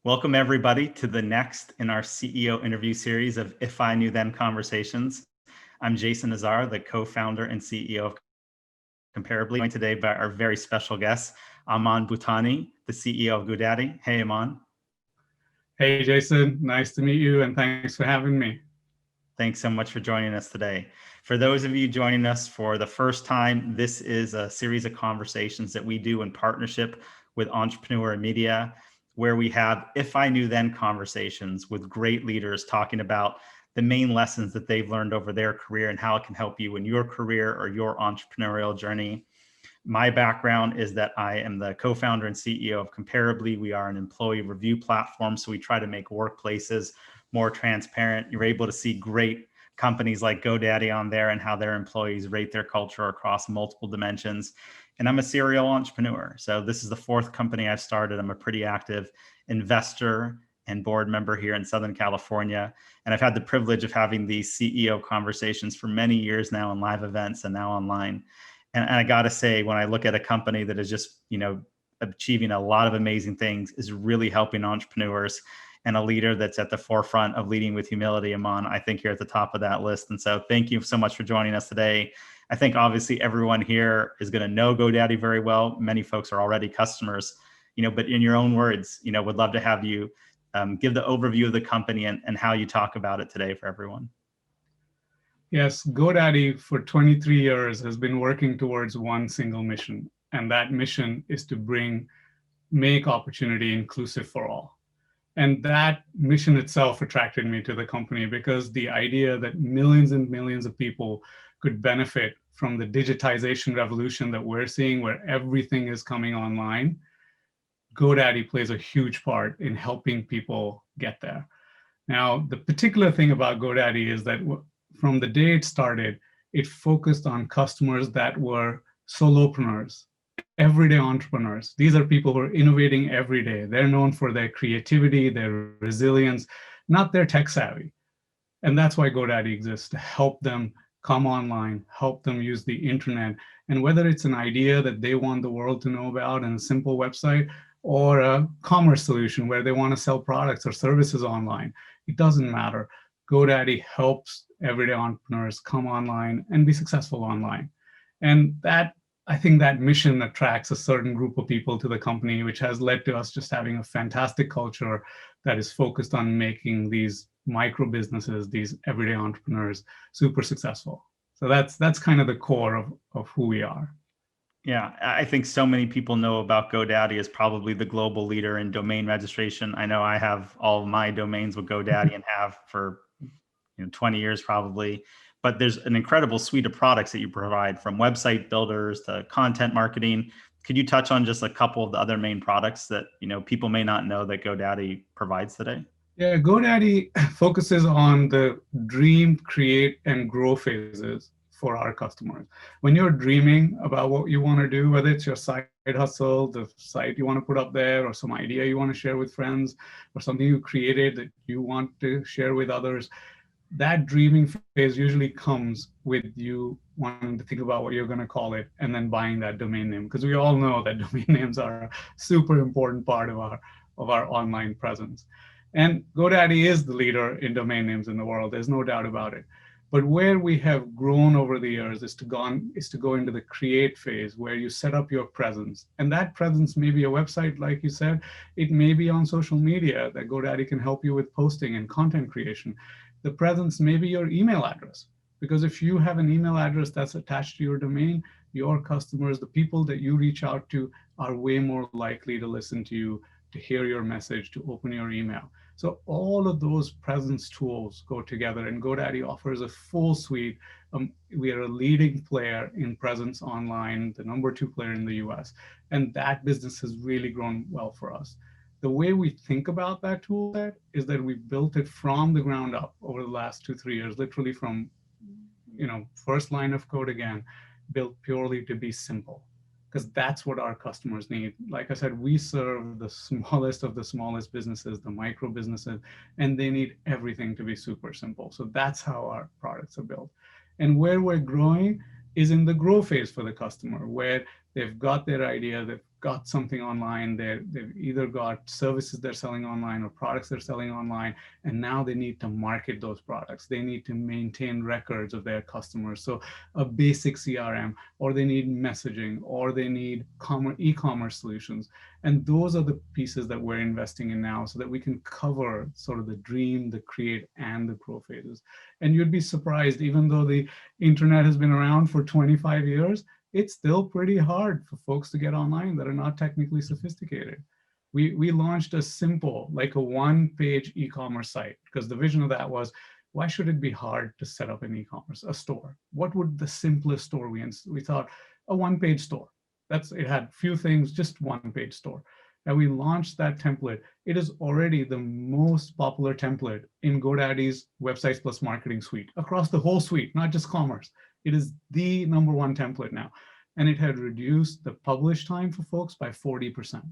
Welcome, everybody, to the next in our CEO interview series of If I Knew Then Conversations. I'm Jason Nazar, the co-founder and CEO of Comparably, joined today by our very special guest, Aman Bhutani, the CEO of GoDaddy. Hey, Aman. Hey, Jason. Nice to meet you, and thanks for having me. Thanks so much for joining us today. For those of you joining us for the first time, this is a series of conversations that we do in partnership with Entrepreneur Media, where we have If I Knew Then conversations with great leaders talking about the main lessons that they've learned over their career and how it can help you in your career or your entrepreneurial journey. My background is that I am the co-founder and CEO of Comparably. We are an employee review platform, so we try to make workplaces more transparent. You're able to see great companies like GoDaddy on there and how their employees rate their culture across multiple dimensions. And I'm a serial entrepreneur. So this is the fourth company I've started. I'm a pretty active investor and board member here in Southern California. And I've had the privilege of having these CEO conversations for many years now in live events and now online. And I got to say, when I look at a company that is just, achieving a lot of amazing things, is really helping entrepreneurs, and a leader that's at the forefront of leading with humility, Aman, I think you're at the top of that list. And so thank you so much for joining us today. I think obviously everyone here is going to know GoDaddy very well. Many folks are already customers, but in your own words, would love to have you give the overview of the company and how you talk about it today for everyone. Yes, GoDaddy for 23 years has been working towards one single mission, and that mission is to make opportunity inclusive for all. And that mission itself attracted me to the company because the idea that millions and millions of people could benefit from the digitization revolution that we're seeing, where everything is coming online, GoDaddy plays a huge part in helping people get there. Now, the particular thing about GoDaddy is that from the day it started, it focused on customers that were solopreneurs, everyday entrepreneurs. These are people who are innovating every day. They're known for their creativity, their resilience, not their tech savvy. And that's why GoDaddy exists, to help them come online, help them use the internet. And whether it's an idea that they want the world to know about in a simple website, or a commerce solution where they want to sell products or services online, it doesn't matter. GoDaddy helps everyday entrepreneurs come online and be successful online. And I think that mission attracts a certain group of people to the company, which has led to us just having a fantastic culture that is focused on making these micro businesses, these everyday entrepreneurs, super successful. So that's kind of the core of who we are. Yeah, I think so many people know about GoDaddy as probably the global leader in domain registration. I know I have all of my domains with GoDaddy and have for 20 years probably. But there's an incredible suite of products that you provide, from website builders to content marketing. Could you touch on just a couple of the other main products that people may not know that GoDaddy provides today? Yeah, GoDaddy focuses on the dream, create, and grow phases for our customers. When you're dreaming about what you want to do, whether it's your side hustle, the site you want to put up there, or some idea you want to share with friends, or something you created that you want to share with others, that dreaming phase usually comes with you wanting to think about what you're going to call it and then buying that domain name, because we all know that domain names are a super important part of our online presence. And GoDaddy is the leader in domain names in the world. There's no doubt about it. But where we have grown over the years is to go into the create phase, where you set up your presence. And that presence may be a website, like you said. It may be on social media that GoDaddy can help you with posting and content creation. The presence may be your email address, because if you have an email address that's attached to your domain, your customers, the people that you reach out to, are way more likely to listen to you, to hear your message, to open your email. So all of those presence tools go together, and GoDaddy offers a full suite. We are a leading player in presence online, the #2 player in the US, and that business has really grown well for us. The way we think about that tool set is that we built it from the ground up over the last 2-3 years, literally from first line of code again, built purely to be simple, because that's what our customers need. Like I said, we serve the smallest of the smallest businesses, the micro businesses, and they need everything to be super simple. So that's how our products are built. And where we're growing is in the grow phase for the customer, where they've got their idea, they've got something online, they've either got services they're selling online or products they're selling online, and now they need to market those products. They need to maintain records of their customers. So a basic CRM, or they need messaging, or they need e-commerce solutions. And those are the pieces that we're investing in now so that we can cover sort of the dream, the create, and the grow phases. And you'd be surprised, even though the internet has been around for 25 years, it's still pretty hard for folks to get online that are not technically sophisticated. We launched a simple, like a one-page e-commerce site, because the vision of that was, why should it be hard to set up an e-commerce, a store? What would the simplest store we thought, a one-page store. It had few things, just one-page store. And we launched that template. It is already the most popular template in GoDaddy's Websites Plus Marketing suite, across the whole suite, not just commerce. It is the #1 template now. And it had reduced the publish time for folks by 40%.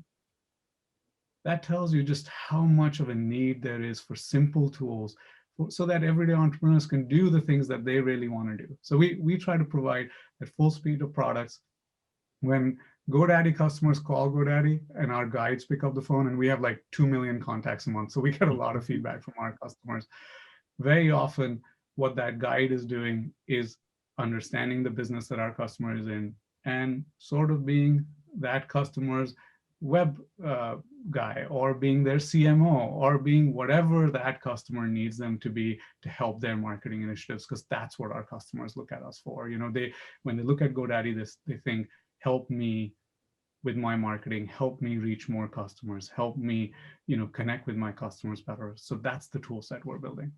That tells you just how much of a need there is for simple tools so that everyday entrepreneurs can do the things that they really want to do. So we try to provide a full suite of products. When GoDaddy customers call GoDaddy and our guides pick up the phone, and we have like 2 million contacts a month, so we get a lot of feedback from our customers. Very often, what that guide is doing is understanding the business that our customer is in and sort of being that customer's web guy, or being their CMO, or being whatever that customer needs them to be to help their marketing initiatives, because that's what our customers look at us for. When they look at GoDaddy, they think, help me with my marketing, help me reach more customers, help me connect with my customers better. So that's the tool set we're building.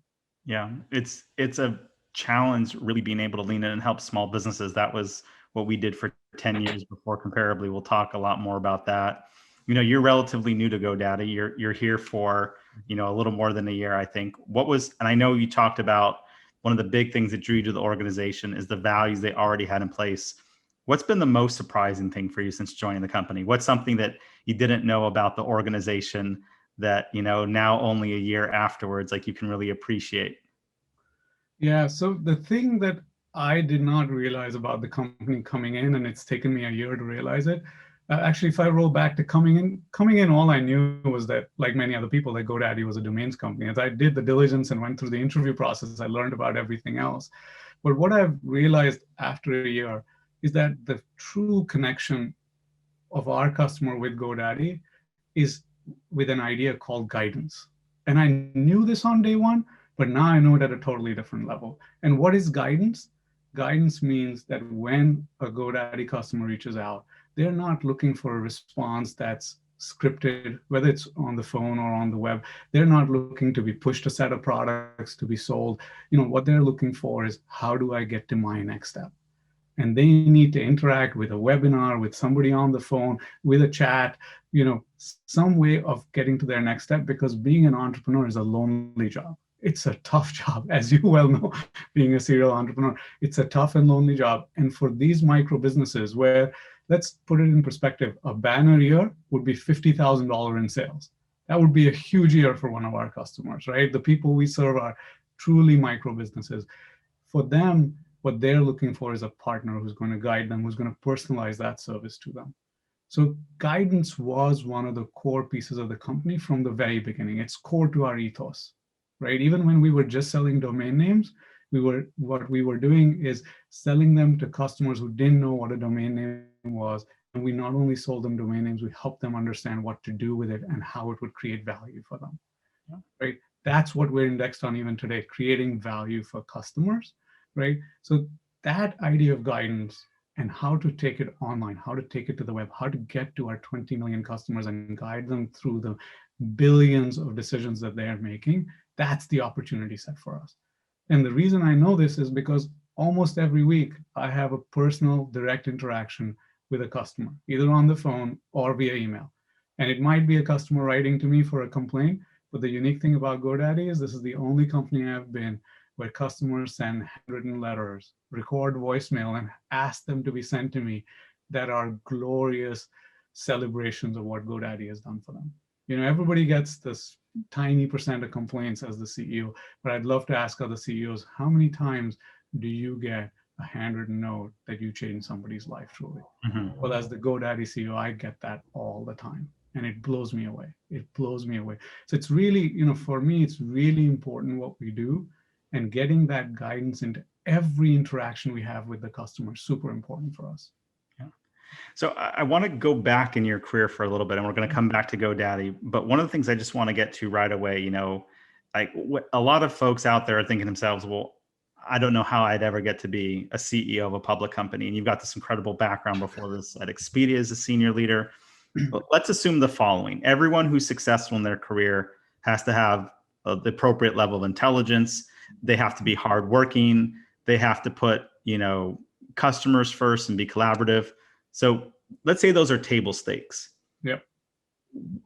Yeah, it's a challenge really being able to lean in and help small businesses. That was what we did for 10 years before Comparably. We'll talk a lot more about that. You're relatively new to GoDaddy. You're here for, a little more than a year, I think. And I know you talked about one of the big things that drew you to the organization is the values they already had in place. What's been the most surprising thing for you since joining the company? What's something that you didn't know about the organization that, now only a year afterwards, like you can really appreciate? Yeah, so the thing that I did not realize about the company coming in, and it's taken me a year to realize it. Actually, if I roll back to coming in, all I knew was that, like many other people, that GoDaddy was a domains company. As I did the diligence and went through the interview process, I learned about everything else. But what I've realized after a year is that the true connection of our customer with GoDaddy is with an idea called guidance. And I knew this on day one, but now I know it at a totally different level. And what is guidance? Guidance means that when a GoDaddy customer reaches out, they're not looking for a response that's scripted, whether it's on the phone or on the web. They're not looking to be pushed a set of products to be sold. What they're looking for is, how do I get to my next step? And they need to interact with a webinar, with somebody on the phone, with a chat, some way of getting to their next step, because being an entrepreneur is a lonely job. It's a tough job, as you well know, being a serial entrepreneur. It's a tough and lonely job. And for these micro businesses, where, let's put it in perspective, a banner year would be $50,000 in sales. That would be a huge year for one of our customers, right? The people we serve are truly micro businesses. For them, what they're looking for is a partner who's going to guide them, who's going to personalize that service to them. So guidance was one of the core pieces of the company from the very beginning. It's core to our ethos, right? Even when we were just selling domain names, what we were doing is selling them to customers who didn't know what a domain name was. And we not only sold them domain names, we helped them understand what to do with it and how it would create value for them, right? That's what we're indexed on even today, creating value for customers, right? So that idea of guidance and how to take it online, how to take it to the web, how to get to our 20 million customers and guide them through the billions of decisions that they are making, that's the opportunity set for us. And the reason I know this is because almost every week I have a personal direct interaction with a customer, either on the phone or via email. And it might be a customer writing to me for a complaint, but the unique thing about GoDaddy is this is the only company I've been where customers send handwritten letters, record voicemail, and ask them to be sent to me that are glorious celebrations of what GoDaddy has done for them. Everybody gets this tiny percent of complaints as the CEO, but I'd love to ask other CEOs, how many times do you get a handwritten note that you changed somebody's life truly. Mhm. Well, as the GoDaddy CEO, I get that all the time. And it blows me away. It blows me away. So it's really, for me, it's really important what we do. And getting that guidance into every interaction we have with the customer is super important for us. Yeah. So I want to go back in your career for a little bit, and we're going to come back to GoDaddy. But one of the things I just want to get to right away, like a lot of folks out there are thinking to themselves, well, I don't know how I'd ever get to be a CEO of a public company. And you've got this incredible background before this at Expedia as a senior leader. But let's assume the following. Everyone who's successful in their career has to have the appropriate level of intelligence. They have to be hardworking. They have to put, customers first and be collaborative. So let's say those are table stakes. Yep.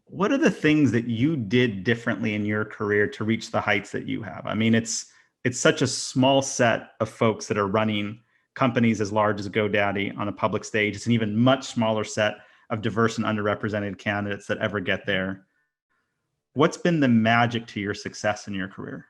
What are the things that you did differently in your career to reach the heights that you have? I mean, it's such a small set of folks that are running companies as large as GoDaddy on a public stage. It's an even much smaller set of diverse and underrepresented candidates that ever get there. What's been the magic to your success in your career?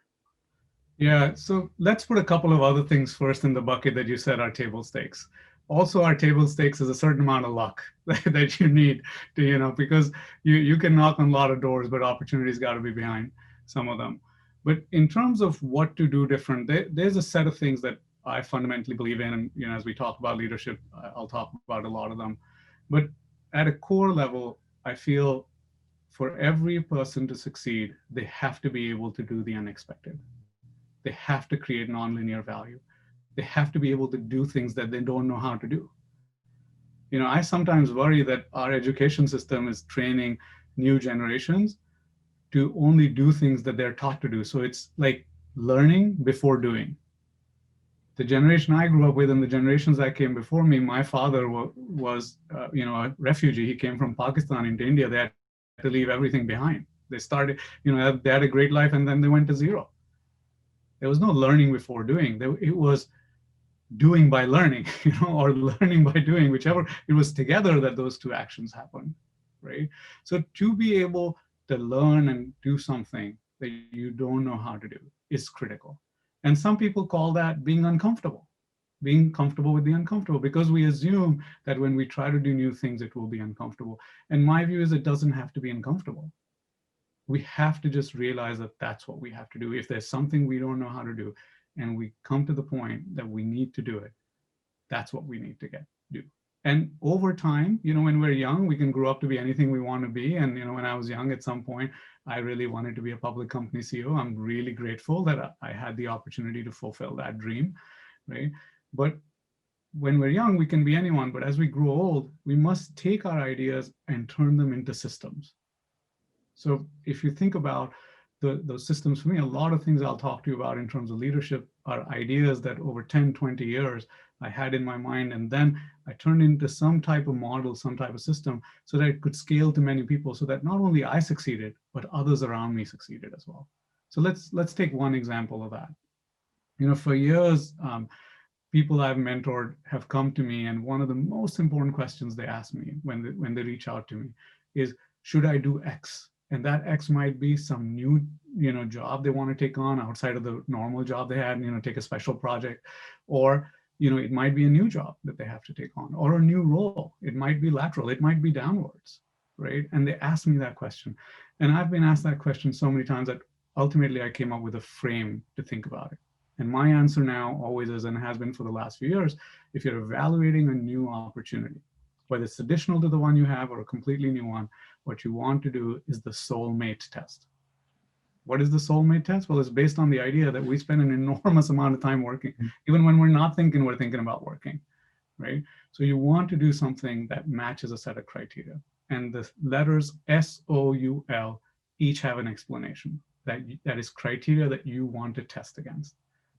Yeah, so let's put a couple of other things first in the bucket that you said are table stakes. Also, our table stakes is a certain amount of luck that you need to, because you can knock on a lot of doors, but opportunities got to be behind some of them. But in terms of what to do different, there's a set of things that I fundamentally believe in. And, as we talk about leadership, I'll talk about a lot of them. But at a core level, I feel for every person to succeed, they have to be able to do the unexpected. They have to create nonlinear value. They have to be able to do things that they don't know how to do. I sometimes worry that our education system is training new generations to only do things that they're taught to do. So it's like learning before doing. The generation I grew up with and the generations that came before me, my father was a refugee. He came from Pakistan into India. They had to leave everything behind. They started, they had a great life and then they went to zero. There was no learning before doing. It was doing by learning, or learning by doing, whichever. It was together that those two actions happened, right? So to be able to learn and do something that you don't know how to do is critical. And some people call that being uncomfortable, being comfortable with the uncomfortable, because we assume that when we try to do new things, it will be uncomfortable. And my view is it doesn't have to be uncomfortable. We have to just realize that that's what we have to do. If there's something we don't know how to do, and we come to the point that we need to do it, that's what we need to do. And over time, when we're young, we can grow up to be anything we want to be. And, when I was young, at some point, I really wanted to be a public company CEO. I'm really grateful that I had the opportunity to fulfill that dream, right? But when we're young, we can be anyone. But as we grow old, we must take our ideas and turn them into systems. So if you think about those systems, for me, a lot of things I'll talk to you about in terms of leadership are ideas that over 10, 20 years I had in my mind, and then I turned into some type of model, some type of system, so that it could scale to many people, so that not only I succeeded, but others around me succeeded as well. So let's take one example of that. For years, people I've mentored have come to me, and one of the most important questions they ask me when they reach out to me is, should I do X? And that X might be some new, job they want to take on outside of the normal job they had, take a special project, or, it might be a new job that they have to take on, or a new role. It might be lateral, it might be downwards, right? And they ask me that question. And I've been asked that question so many times that ultimately I came up with a frame to think about it. And my answer now always is, and has been for the last few years, if you're evaluating a new opportunity, whether it's additional to the one you have or a completely new one, what you want to do is the soulmate test. What is the soulmate test? Well, it's based on the idea that we spend an enormous amount of time working. Even when we're not thinking, we're thinking about working, right? So you want to do something that matches a set of criteria. And the letters SOUL each have an explanation. That is criteria that you want to test against.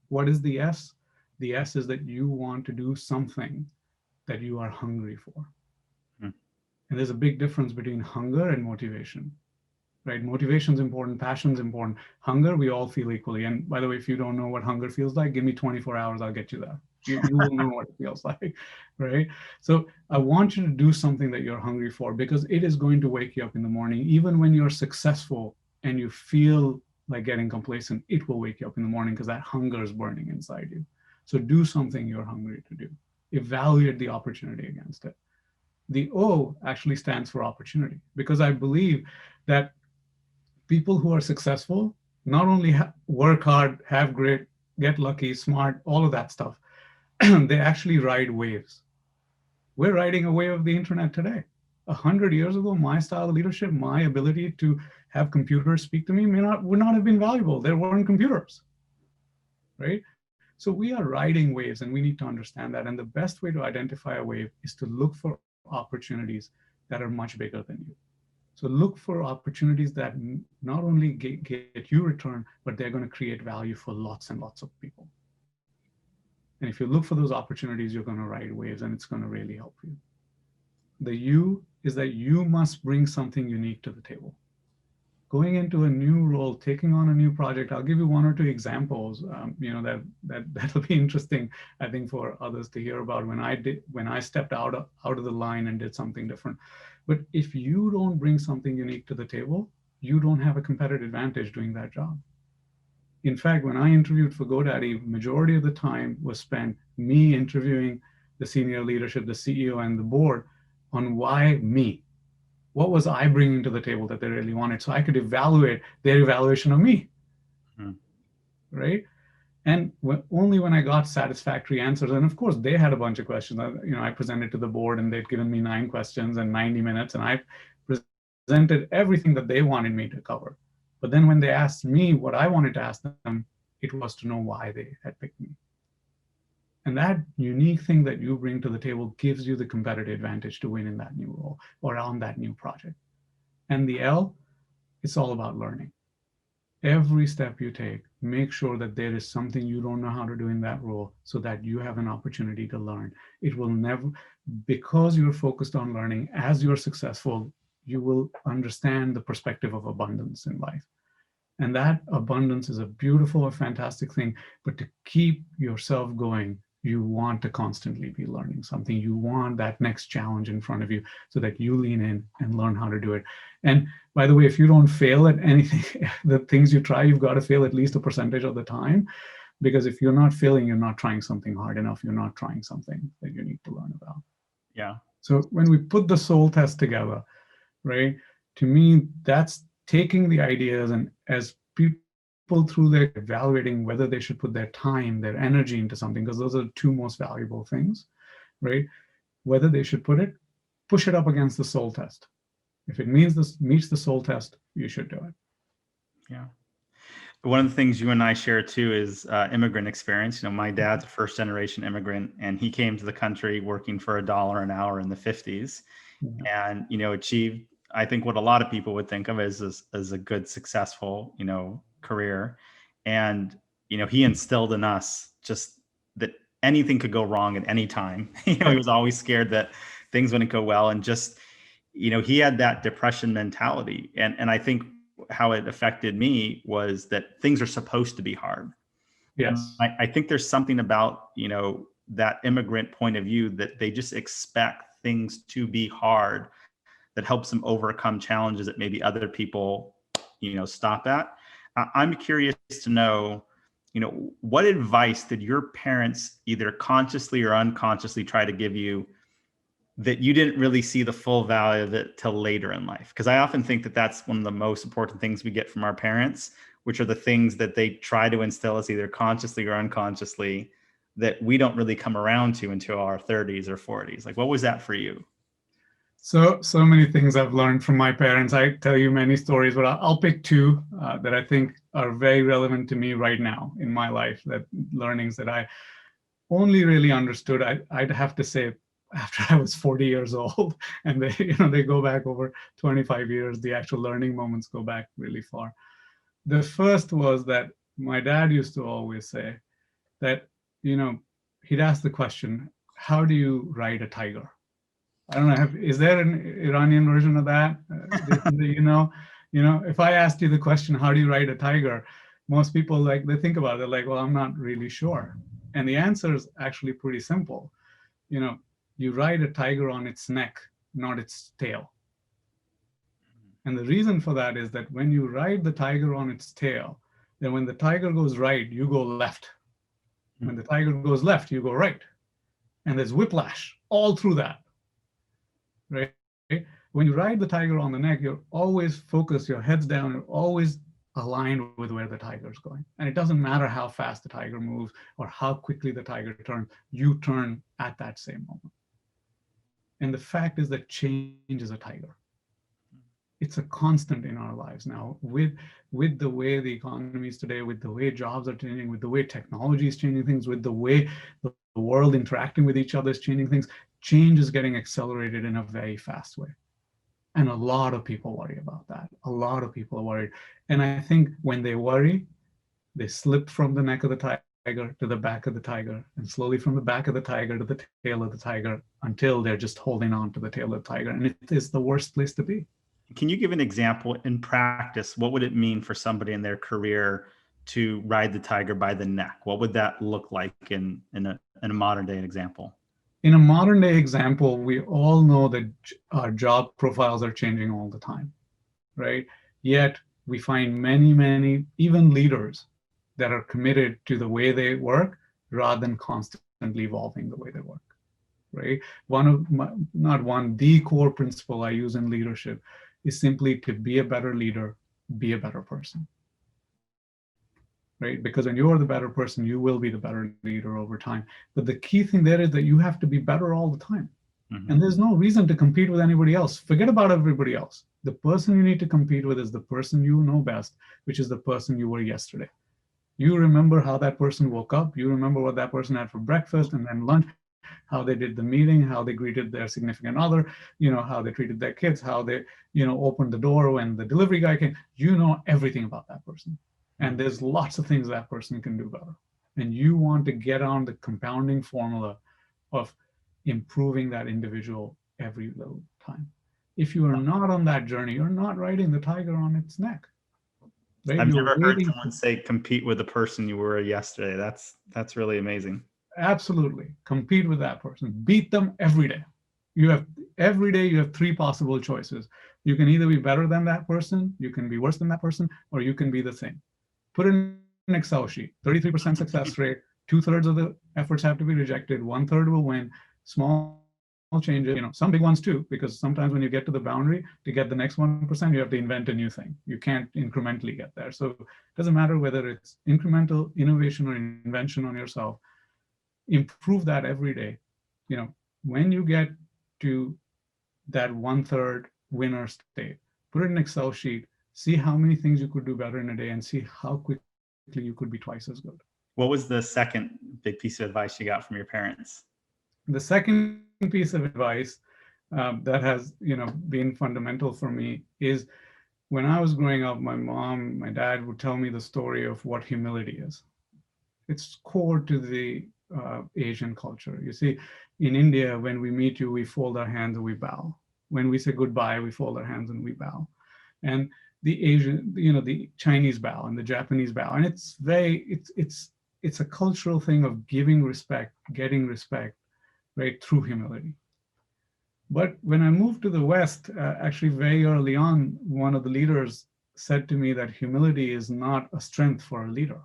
What is the S? The S is that you want to do something that you are hungry for. And there's a big difference between hunger and motivation, right? Motivation is important, passion is important. Hunger, we all feel equally. And by the way, if you don't know what hunger feels like, give me 24 hours, I'll get you there. You will know what it feels like, right? So I want you to do something that you're hungry for, because it is going to wake you up in the morning. Even when you're successful and you feel like getting complacent, it will wake you up in the morning because that hunger is burning inside you. So do something you're hungry to do. Evaluate the opportunity against it. The O actually stands for opportunity, because I believe that people who are successful not only work hard, have great, get lucky, smart, all of that stuff, they actually ride waves. We're riding a wave of the internet today. 100 years ago, my style of leadership, my ability to have computers speak to me would not have been valuable. There weren't computers, right? So we are riding waves, and we need to understand that. And the best way to identify a wave is to look for opportunities that are much bigger than you. So look for opportunities that not only get you return, but they're going to create value for lots and lots of people. And if you look for those opportunities, you're going to ride waves, and it's going to really help you. The U is that you must bring something unique to the table. Going into a new role, taking on a new project. I'll give you one or two examples. That'll be interesting, I think, for others to hear about when I stepped out of the line and did something different. But if you don't bring something unique to the table, you don't have a competitive advantage doing that job. In fact, when I interviewed for GoDaddy, majority of the time was spent me interviewing the senior leadership, the CEO, and the board on why me. What was I bringing to the table that they really wanted, so I could evaluate their evaluation of me, right? And only when I got satisfactory answers, and of course they had a bunch of questions. I presented to the board, and they'd given me 9 questions and 90 minutes, and I presented everything that they wanted me to cover. But then when they asked me what I wanted to ask them, it was to know why they had picked me. And that unique thing that you bring to the table gives you the competitive advantage to win in that new role or on that new project. And the L, it's all about learning. Every step you take, make sure that there is something you don't know how to do in that role so that you have an opportunity to learn. It will never, because you're focused on learning, as you're successful, you will understand the perspective of abundance in life. And that abundance is a beautiful, a fantastic thing. But to keep yourself going, you want to constantly be learning something. You want that next challenge in front of you so that you lean in and learn how to do it. And by the way, if you don't fail at anything, the things you try, you've got to fail at least a percentage of the time. Because if you're not failing, you're not trying something hard enough. You're not trying something that you need to learn about. Yeah. So when we put the soul test together, right, to me, that's taking the ideas, and as people through their evaluating whether they should put their time, their energy into something, because those are the 2 most valuable things, right? Whether they should push it up against the soul test. If it means this meets the soul test, you should do it. Yeah. One of the things you and I share too is immigrant experience. My dad's a first generation immigrant, and he came to the country working for $1 an hour in the 50s, and achieved, I think, what a lot of people would think of as a good, successful, career. And he instilled in us just that anything could go wrong at any time. He was always scared that things wouldn't go well, and just he had that depression mentality. And I think how it affected me was that things are supposed to be hard. Yes. And I think there's something about that immigrant point of view, that they just expect things to be hard, that helps them overcome challenges that maybe other people stop at. I'm curious to know, what advice did your parents either consciously or unconsciously try to give you that you didn't really see the full value of it till later in life? Because I often think that that's one of the most important things we get from our parents, which are the things that they try to instill us either consciously or unconsciously, that we don't really come around to until our 30s or 40s. Like, what was that for you? So many things I've learned from my parents. I tell you many stories, but I'll pick 2 that I think are very relevant to me right now in my life, that learnings that I only really understood, I'd have to say, after I was 40 years old. And they go back over 25 years. The actual learning moments go back really far. The first was that my dad used to always say that, he'd ask the question, how do you ride a tiger? I don't know, is there an Iranian version of that? If I asked you the question, how do you ride a tiger? Most people, they think about it, they're like, well, I'm not really sure. And the answer is actually pretty simple. You ride a tiger on its neck, not its tail. And the reason for that is that when you ride the tiger on its tail, then when the tiger goes right, you go left. When the tiger goes left, you go right. And there's whiplash all through that, right? When you ride the tiger on the neck, you're always focused, your head's down, you're always aligned with where the tiger's going. And it doesn't matter how fast the tiger moves or how quickly the tiger turns, you turn at that same moment. And the fact is that change is a tiger. It's a constant in our lives now with the way the economy is today, with the way jobs are changing, with the way technology is changing things, with the way the world interacting with each other is changing things. Change is getting accelerated in a very fast way. And a lot of people worry about that. A lot of people are worried. And I think when they worry, they slip from the neck of the tiger to the back of the tiger, and slowly from the back of the tiger to the tail of the tiger, until they're just holding on to the tail of the tiger. And it is the worst place to be. Can you give an example in practice? What would it mean for somebody in their career to ride the tiger by the neck? What would that look like in a modern day example? In a modern day example, we all know that our job profiles are changing all the time, right? Yet we find many, even leaders that are committed to the way they work rather than constantly evolving the way they work, right? The core principle I use in leadership is simply to be a better leader, be a better person, right? Because when you're the better person, you will be the better leader over time. But the key thing there is that you have to be better all the time. Mm-hmm. And there's no reason to compete with anybody else. Forget about everybody else. The person you need to compete with is the person you know best, which is the person you were yesterday. You remember how that person woke up. You remember what that person had for breakfast and then lunch, how they did the meeting, how they greeted their significant other, how they treated their kids, how they, opened the door when the delivery guy came. You know everything about that person. And there's lots of things that person can do better. And you want to get on the compounding formula of improving that individual every little time. If you are not on that journey, you're not riding the tiger on its neck. Right? I've never heard someone say compete with the person you were yesterday. That's really amazing. Absolutely. Compete with that person. Beat them every day. Every day you have three possible choices. You can either be better than that person, you can be worse than that person, or you can be the same. Put in an Excel sheet, 33% success rate, 2/3 of the efforts have to be rejected, 1/3 will win, small changes, some big ones too, because sometimes when you get to the boundary, to get the next 1%, you have to invent a new thing. You can't incrementally get there. So it doesn't matter whether it's incremental innovation or invention on yourself, improve that every day. When you get to that 1/3 winner state, put it in an Excel sheet, see how many things you could do better in a day and see how quickly you could be twice as good. What was the second big piece of advice you got from your parents? The second piece of advice that has been fundamental for me is when I was growing up, my dad would tell me the story of what humility is. It's core to the Asian culture. You see, in India, when we meet you, we fold our hands and we bow. When we say goodbye, we fold our hands and we bow. And the Asian, the Chinese bow and the Japanese bow. And it's a cultural thing of giving respect, getting respect, right, through humility. But when I moved to the West, actually very early on, one of the leaders said to me that humility is not a strength for a leader.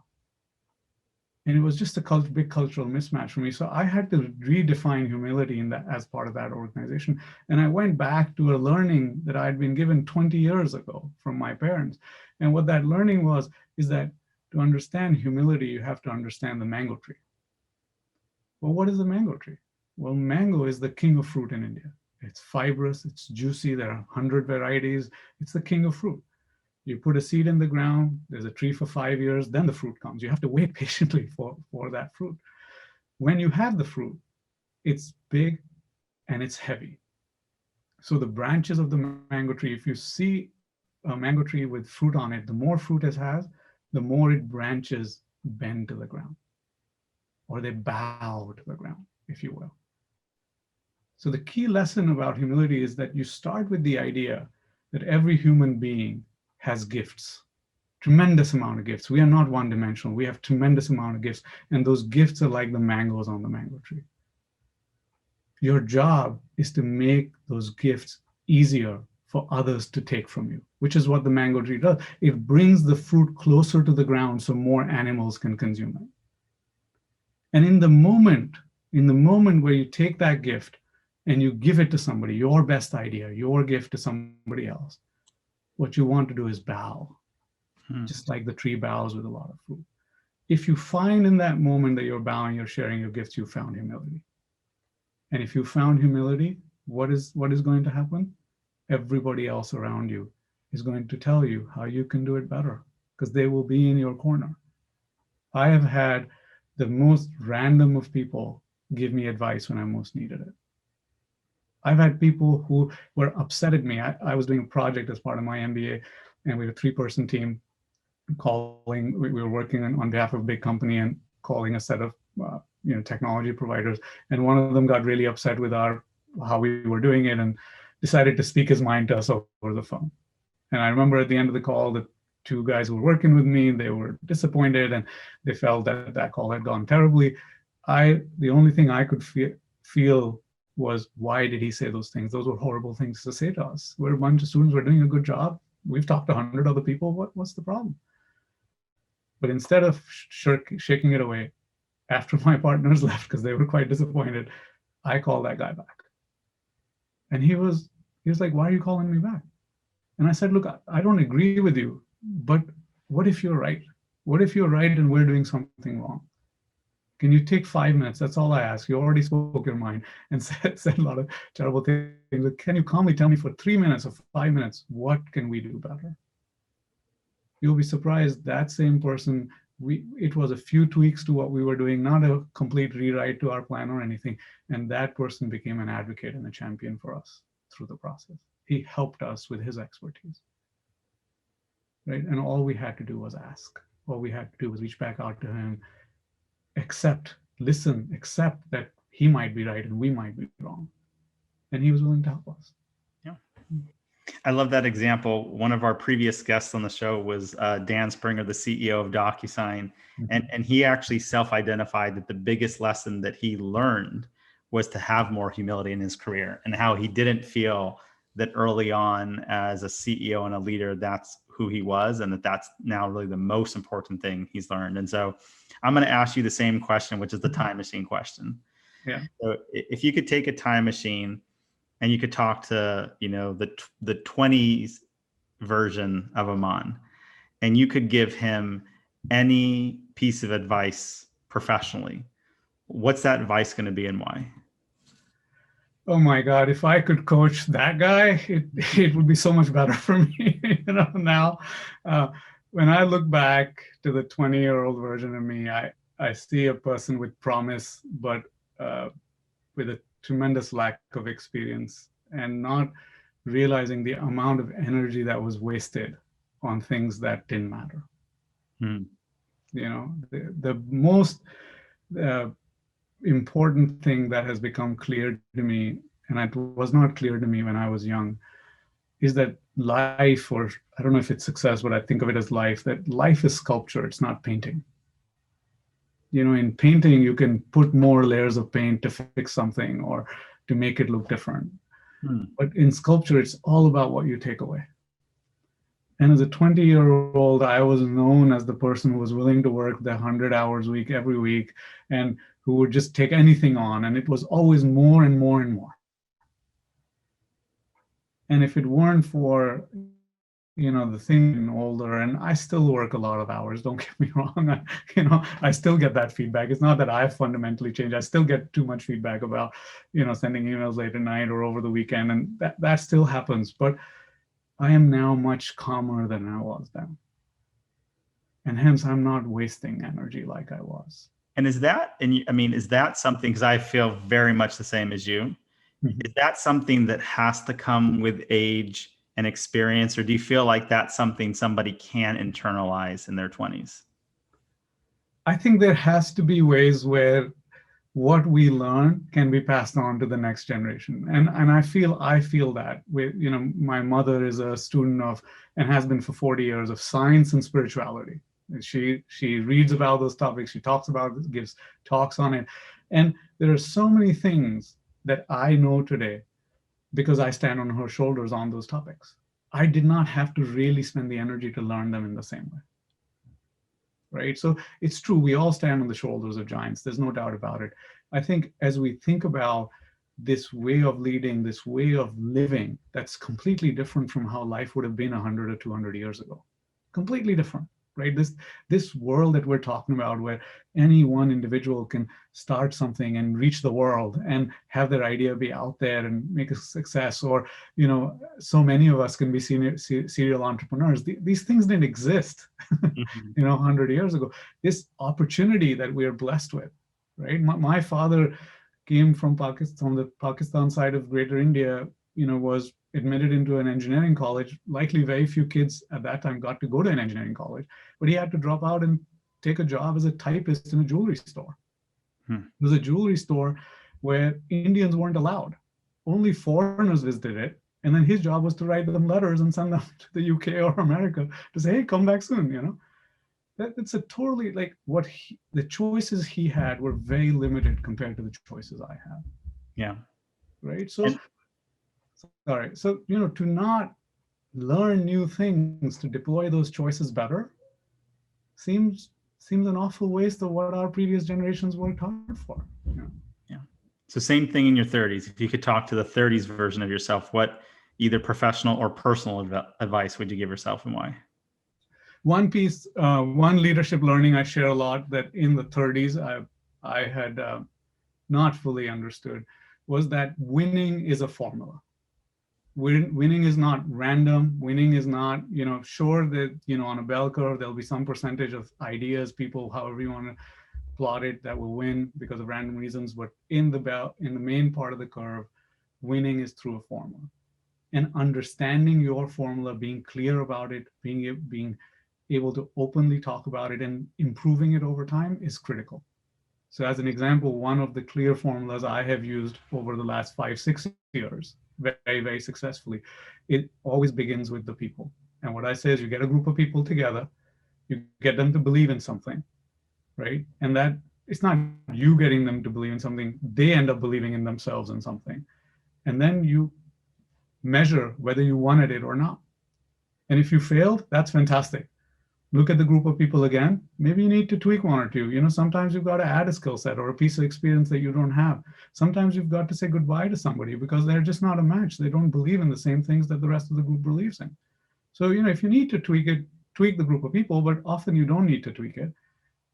And it was just a big cultural mismatch for me. So I had to redefine humility as part of that organization. And I went back to a learning that I had been given 20 years ago from my parents. And what that learning is that to understand humility, you have to understand the mango tree. Well, what is the mango tree? Well, mango is the king of fruit in India. It's fibrous, it's juicy, there are 100 varieties. It's the king of fruit. You put a seed in the ground, there's a tree for 5 years, then the fruit comes. You have to wait patiently for that fruit. When you have the fruit, it's big and it's heavy. So the branches of the mango tree, if you see a mango tree with fruit on it, the more fruit it has, the more its branches bend to the ground, or they bow to the ground, if you will. So the key lesson about humility is that you start with the idea that every human being has gifts, tremendous amount of gifts. We are not one-dimensional. We have tremendous amount of gifts, and those gifts are like the mangoes on the mango tree. Your job is to make those gifts easier for others to take from you, which is what the mango tree does. It brings the fruit closer to the ground so more animals can consume it. And in the moment where you take that gift and you give it to somebody, your best idea, your gift to somebody else, what you want to do is bow, Hmm. just like the tree bows with a lot of fruit. If you find in that moment that you're bowing, you're sharing your gifts, you found humility. And if you found humility, what is going to happen? Everybody else around you is going to tell you how you can do it better because they will be in your corner. I have had the most random of people give me advice when I most needed it. I've had people who were upset at me. I was doing a project as part of my MBA, and we were a three-person team calling. We were working on behalf of a big company and calling a set of technology providers. And one of them got really upset with how we were doing it and decided to speak his mind to us over the phone. And I remember at the end of the call, the two guys who were working with me, they were disappointed and they felt that that call had gone terribly. The only thing I could feel was, why did he say those things? Those were horrible things to say to us. We're a bunch of students, we're doing a good job. We've talked to 100 other people. What's the problem? But instead of shaking it away, after my partners left because they were quite disappointed, I called that guy back. And he was like, why are you calling me back? And I said, look, I don't agree with you, but what if you're right? What if you're right and we're doing something wrong? Can you take 5 minutes? That's all I ask. You already spoke your mind and said a lot of terrible things. Can you calmly tell me for 3 minutes or 5 minutes, what can we do better? You'll be surprised that same person, it was a few tweaks to what we were doing, not a complete rewrite to our plan or anything. And that person became an advocate and a champion for us through the process. He helped us with his expertise, right? And all we had to do was ask. All we had to do was reach back out to him, accept that he might be right and we might be wrong. And he was willing to help us. Yeah. I love that example. One of our previous guests on the show was Dan Springer, the CEO of DocuSign. And he actually self-identified that the biggest lesson that he learned was to have more humility in his career, and how he didn't feel that early on as a CEO and a leader, that's who he was, and that's now really the most important thing he's learned. And so I'm going to ask you the same question, which is the time machine question. Yeah. So if you could take a time machine and you could talk to, the 20s version of Aman, and you could give him any piece of advice professionally, what's that advice going to be and why? Oh my God, if I could coach that guy, it would be so much better for me. Now, when I look back to the 20-year-old version of me, I see a person with promise, but with a tremendous lack of experience, and not realizing the amount of energy that was wasted on things that didn't matter. The most important thing that has become clear to me, and it was not clear to me when I was young, is that life, or I don't know if it's success, but I think of it as life, that life is sculpture, it's not painting. In painting, you can put more layers of paint to fix something or to make it look different. But in sculpture, it's all about what you take away. And as a 20-year-old, I was known as the person who was willing to work the 100 hours a week every week, and who would just take anything on. And it was always more and more and more. And if it weren't for, the thing older, and I still work a lot of hours, don't get me wrong, I still get that feedback. It's not that I've fundamentally changed. I still get too much feedback about, sending emails late at night or over the weekend, and that still happens. But I am now much calmer than I was then. And hence, I'm not wasting energy like I was. And is that something, because I feel very much the same as you, is that something that has to come with age and experience, or do you feel like that's something somebody can internalize in their 20s? I think there has to be ways where what we learn can be passed on to the next generation. And I feel that with, my mother is a student of, and has been for 40 years, of science and spirituality. She reads about those topics, she talks about it, gives talks on it. And there are so many things that I know today because I stand on her shoulders on those topics. I did not have to really spend the energy to learn them in the same way. right? So it's true, we all stand on the shoulders of giants. There's no doubt about it. I think as we think about this way of leading, this way of living, that's completely different from how life would have been 100 or 200 years ago. Completely different, right? This world that we're talking about, where any one individual can start something and reach the world and have their idea be out there and make a success, or so many of us can be serial entrepreneurs. These things didn't exist Mhm. 100 years ago. This opportunity that we are blessed with, right? My father came from Pakistan, the Pakistan side of Greater India, was admitted into an engineering college. Likely very few kids at that time got to go to an engineering college, but he had to drop out and take a job as a typist in a jewelry store. Hmm. It was a jewelry store where Indians weren't allowed. Only foreigners visited it. And then his job was to write them letters and send them to the UK or America to say, hey, come back soon. It's a totally, like, the choices he had were very limited compared to the choices I had. Yeah. Right. So, And sorry. So, to not learn new things to deploy those choices better seems an awful waste of what our previous generations worked hard for. yeah. So same thing in your 30s. If you could talk to the 30s version of yourself, what either professional or personal advice would you give yourself, and why? One piece, one leadership learning I share a lot, that in the 30s I had not fully understood, was that winning is a formula. Winning is not random. Winning is not, sure that, on a bell curve, there'll be some percentage of ideas, people, however you want to plot it, that will win because of random reasons. But in the main part of the curve, winning is through a formula. And understanding your formula, being clear about it, being able to openly talk about it and improving it over time is critical. So as an example, one of the clear formulas I have used over the last 5-6 years, very, very successfully, it always begins with the people. And what I say is, you get a group of people together, you get them to believe in something, right? And that it's not you getting them to believe in something, they end up believing in themselves in something. And then you measure whether you wanted it or not. And if you failed, that's fantastic. Look at the group of people again. Maybe you need to tweak one or two. Sometimes you've got to add a skill set or a piece of experience that you don't have. Sometimes you've got to say goodbye to somebody because they're just not a match. They don't believe in the same things that the rest of the group believes in. So, if you need to tweak it, tweak the group of people, but often you don't need to tweak it,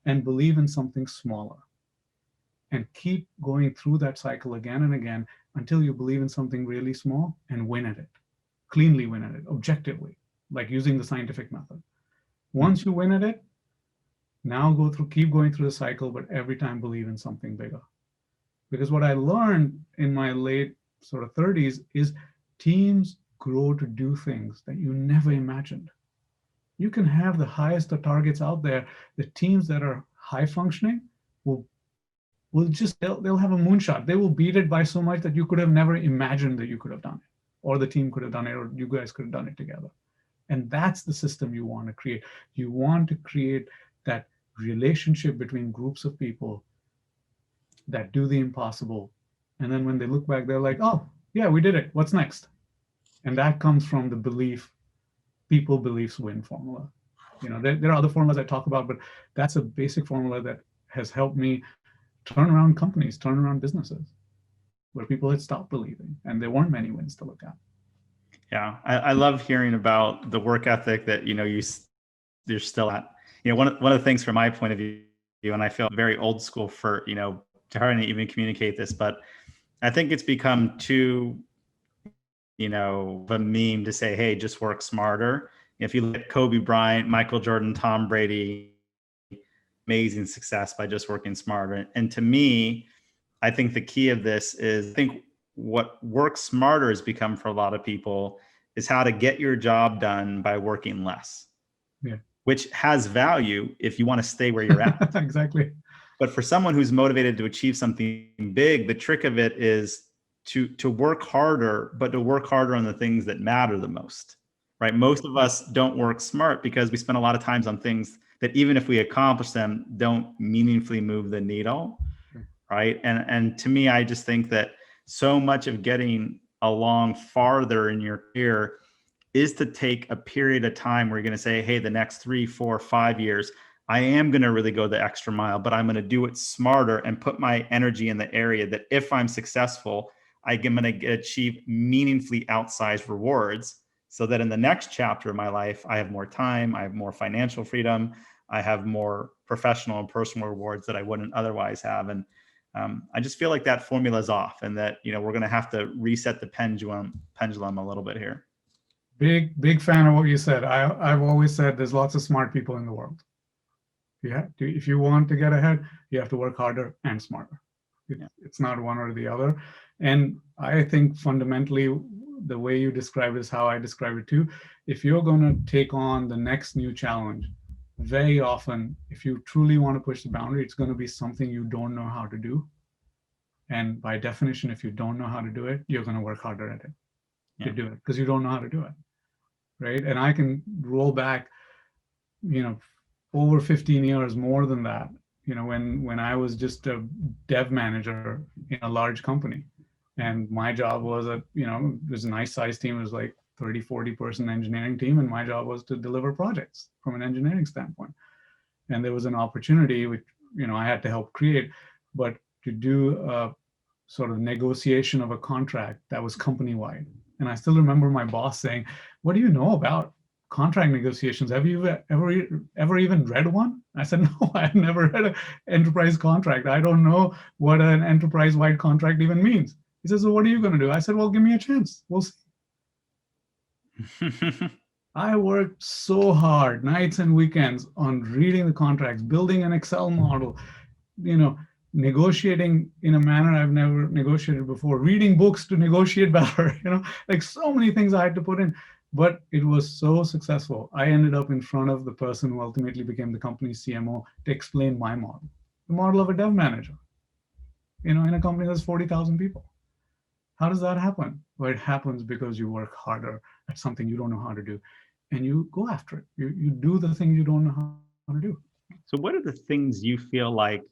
and believe in something smaller. And keep going through that cycle again and again until you believe in something really small and win at it, cleanly win at it, objectively, like using the scientific method. Once you win at it, now keep going through the cycle, but every time believe in something bigger. Because what I learned in my late sort of 30s is teams grow to do things that you never imagined. You can have the highest of targets out there. The teams that are high functioning will just, they'll have a moonshot. They will beat it by so much that you could have never imagined that you could have done it, or the team could have done it, or you guys could have done it together. And that's the system you want to create. You want to create that relationship between groups of people that do the impossible. And then when they look back, they're like, oh, yeah, we did it. What's next? And that comes from the belief, people beliefs win formula. There are other formulas I talk about, but that's a basic formula that has helped me turn around companies, turn around businesses where people had stopped believing and there weren't many wins to look at. Yeah, I love hearing about the work ethic that you're still at. One of the things from my point of view, and I feel very old school for trying to even communicate this, but I think it's become too of a meme to say, hey, just work smarter. If you look at Kobe Bryant, Michael Jordan, Tom Brady, amazing success by just working smarter. And to me, I think the key of this is, I think what work smarter has become for a lot of people is how to get your job done by working less. Yeah. Which has value if you want to stay where you're at. Exactly. But for someone who's motivated to achieve something big, the trick of it is to work harder, but to work harder on the things that matter the most, right? Most of us don't work smart because we spend a lot of times on things that, even if we accomplish them, don't meaningfully move the needle, right? And to me, I just think that so much of getting along farther in your career is to take a period of time where you're going to say, hey, the next 3, 4, 5 years, I am going to really go the extra mile, but I'm going to do it smarter and put my energy in the area that if I'm successful, I'm going to achieve meaningfully outsized rewards so that in the next chapter of my life, I have more time, I have more financial freedom, I have more professional and personal rewards that I wouldn't otherwise have. And I just feel like that formula is off, and that, you know, we're going to have to reset the pendulum a little bit here. Big fan of what you said. I've always said there's lots of smart people in the world. If you want to get ahead, you have to work harder and smarter. It's not one or the other. And I think fundamentally, the way you describe it is how I describe it too. If you're going to take on the next new challenge, very often, if you truly want to push the boundary, it's going to be something you don't know how to do. And by definition, if you don't know how to do it, you're going to work harder at it to do it because you don't know how to do it. Right. And I can roll back, over 15 years, more than that, when I was just a dev manager in a large company. And my job was it was a nice sized team. It was like 30, 40 person engineering team. And my job was to deliver projects from an engineering standpoint. And there was an opportunity which, I had to help create, but to do a sort of negotiation of a contract that was company wide. And I still remember my boss saying, "What do you know about contract negotiations? Have you ever even read one?" I said, "No, I've never read an enterprise contract. I don't know what an enterprise-wide contract even means." He says, "So what are you going to do?" I said, "Well, give me a chance. We'll see." I worked so hard, nights and weekends, on reading the contracts, building an Excel model, negotiating in a manner I've never negotiated before, reading books to negotiate better, like so many things I had to put in. But it was so successful. I ended up in front of the person who ultimately became the company's CMO to explain my model, the model of a dev manager, in a company that's 40,000 people. How does that happen? Well, it happens because you work harder at something you don't know how to do, and you go after it. You do the thing you don't know how to do. So what are the things you feel like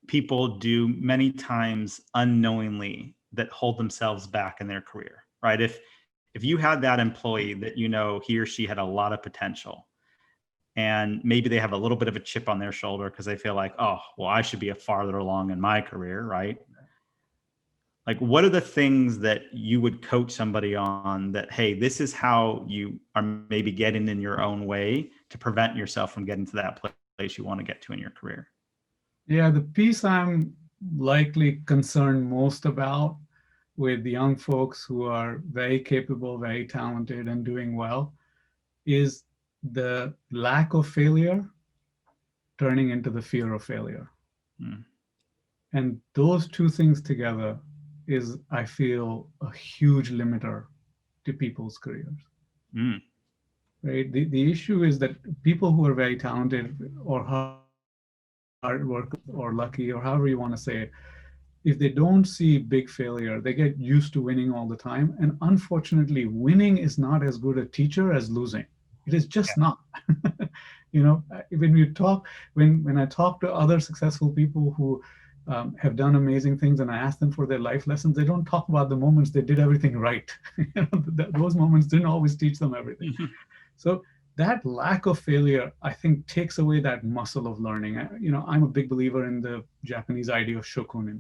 people do many times unknowingly that hold themselves back in their career, right? If you had that employee that he or she had a lot of potential, and maybe they have a little bit of a chip on their shoulder because they feel like, oh, well, I should be farther along in my career, right? Like, what are the things that you would coach somebody on that, hey, this is how you are maybe getting in your own way to prevent yourself from getting to that place you want to get to in your career? Yeah, the piece I'm likely concerned most about with the young folks who are very capable, very talented, and doing well is the lack of failure turning into the fear of failure. Mm. And those two things together is, I feel, a huge limiter to people's careers. Mm. Right? The issue is that people who are very talented or hard work or lucky or however you want to say it, if they don't see big failure, they get used to winning all the time. And unfortunately, winning is not as good a teacher as losing. It is just not. When I talk to other successful people who have done amazing things, and I ask them for their life lessons, they don't talk about the moments they did everything right. Those moments didn't always teach them everything. So that lack of failure, I think, takes away that muscle of learning. I'm a big believer in the Japanese idea of shokunin.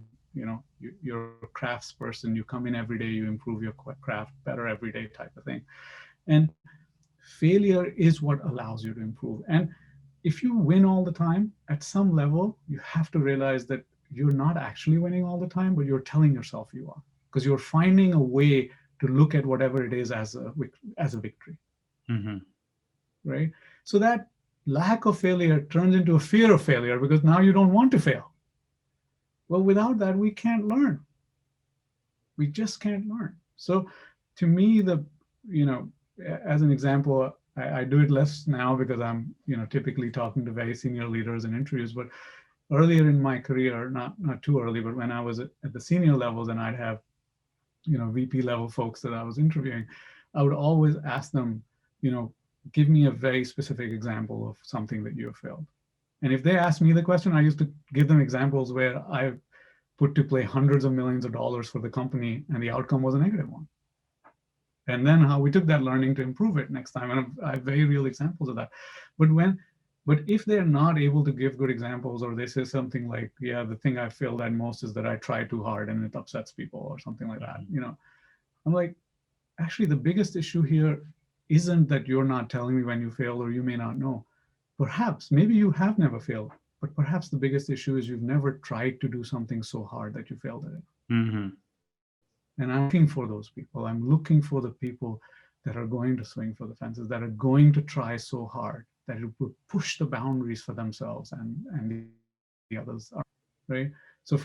You're a crafts person. You come in every day, you improve your craft better every day, type of thing. And failure is what allows you to improve. And if you win all the time, at some level, you have to realize that you're not actually winning all the time, but you're telling yourself you are, because you're finding a way to look at whatever it is as a victory. Mm-hmm. Right? So that lack of failure turns into a fear of failure because now you don't want to fail. Well, without that, we can't learn. We just can't learn. So to me, as an example, I do it less now because I'm, typically talking to very senior leaders in interviews, but earlier in my career, not too early, but when I was at the senior levels and I'd have, VP level folks that I was interviewing, I would always ask them, give me a very specific example of something that you have failed. And if they asked me the question, I used to give them examples where I put to play hundreds of millions of dollars for the company and the outcome was a negative one. And then how we took that learning to improve it next time. And I have very real examples of that. But when But if they're not able to give good examples, or they say something like, yeah, the thing I failed at most is that I try too hard and it upsets people, or something like that, I'm like, actually, the biggest issue here isn't that you're not telling me when you failed, or you may not know. Perhaps, maybe you have never failed, but perhaps the biggest issue is you've never tried to do something so hard that you failed at it. Mm-hmm. And I'm looking for those people. I'm looking for the people that are going to swing for the fences, that are going to try so hard, that it would push the boundaries for themselves and the others, right? So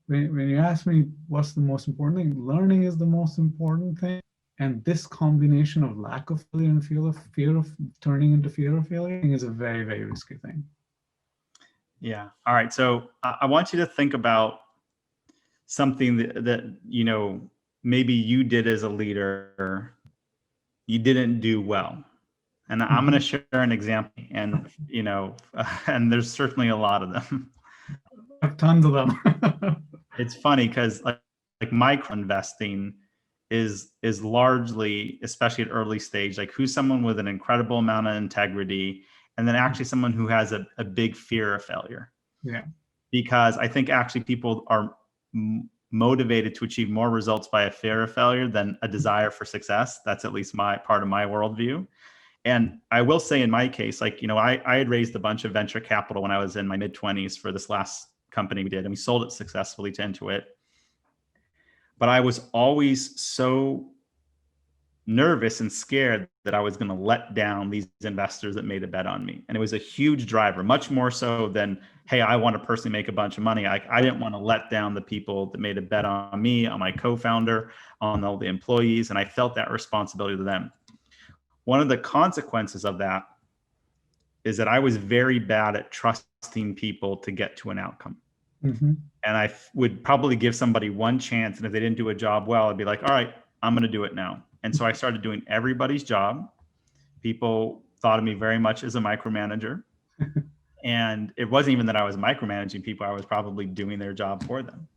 when you ask me what's the most important thing, learning is the most important thing. And this combination of lack of failure and fear of turning into fear of failure is a very, very risky thing. Yeah. All right. So I want you to think about something that maybe you did as a leader, you didn't do well. And I'm going to share an example, and and there's certainly a lot of them. I have tons of them. It's funny because like micro investing is largely, especially at early stage, like who's someone with an incredible amount of integrity, and then actually someone who has a big fear of failure. Yeah. Because I think actually people are motivated to achieve more results by a fear of failure than a desire for success. That's at least my part of my worldview. And I will say in my case, like, I had raised a bunch of venture capital when I was in my mid-20s for this last company we did, and we sold it successfully to Intuit. But I was always so nervous and scared that I was going to let down these investors that made a bet on me. And it was a huge driver, much more so than, hey, I want to personally make a bunch of money. I didn't want to let down the people that made a bet on me, on my co-founder, on all the employees. And I felt that responsibility to them. One of the consequences of that is that I was very bad at trusting people to get to an outcome. Mm-hmm. And I would probably give somebody one chance. And if they didn't do a job well, I'd be like, all right, I'm going to do it now. And so I started doing everybody's job. People thought of me very much as a micromanager. And it wasn't even that I was micromanaging people. I was probably doing their job for them.